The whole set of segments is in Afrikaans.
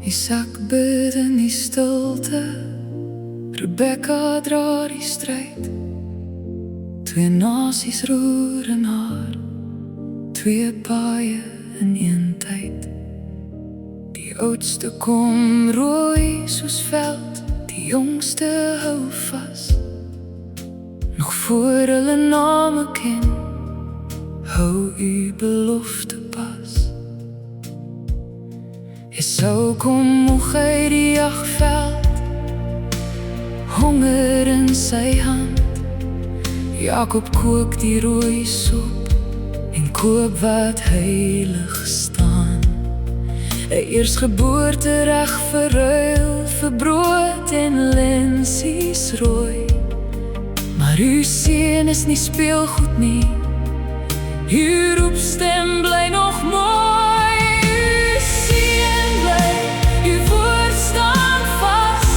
Isak bid in die stilte, Rebekka dra die stryd. Twee nasies roer in haar, twee paaie in een tyd. Die oudste kom rooi soos veld, die jongste hou vas. Nog voor hulle name ken, hou u belofte pas. Esau kom moeg uit die jagveld, honger in sy hand. Jakob kook die rooi soep en koop wat heilig staan. 'n eersgeboorte reg verruil vir brood en lensies rooi. Maar uw seun is nie speelgoed nie, uw roepstem bly nog mooi. Uw seun bly, uw woord staan vas,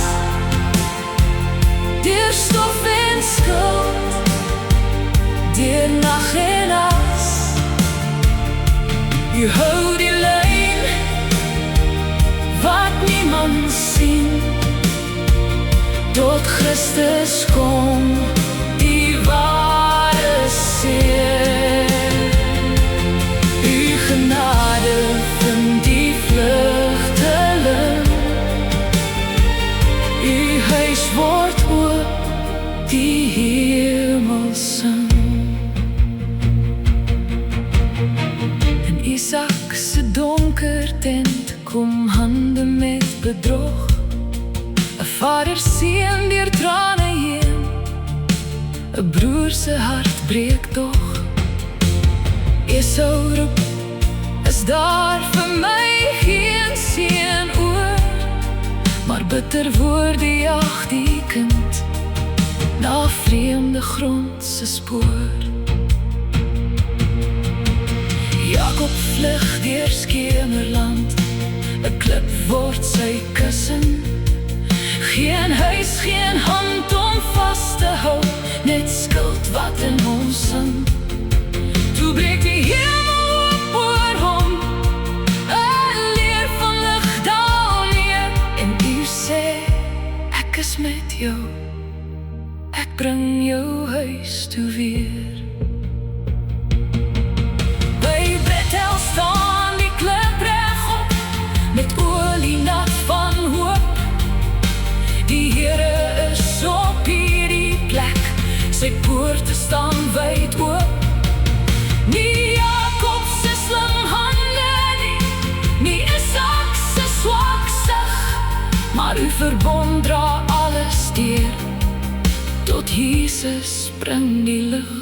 deur stof en skuld, deur nag en as. U hou die lyn wat niemand sien, tot Christus kom, die ware seun. U genade vind die vlugteling, u huis word oop, die hemel sing. In Isak se donker tent kom hande met bedrog, 'n vader seun deur trane heen, 'n broer se hart breek tog. Esau roep, is daar vir my geen seun oor? Maar bitter woorde jag die kind na vreemde grond se spoor. Jakob vlug deur skemerland, 'n klip word sy kussen. Geen huis, geen hand om vas te hou, net skuld wat in hom sing. Toe breek die hemel oop oor hom, 'n leer van lig daal neer. En u sê, ek is met jou, ek bring jou huis toe weer. By Bethel staan die klip regop, met olie nat van hoop. Die Here is op hierdie plek, sy poorte staan wyd oop. Nie Jakob se slim hande nie, nie Isak se swak sig, maar uw verbond dra alles deur, tot Jesus bring die lig.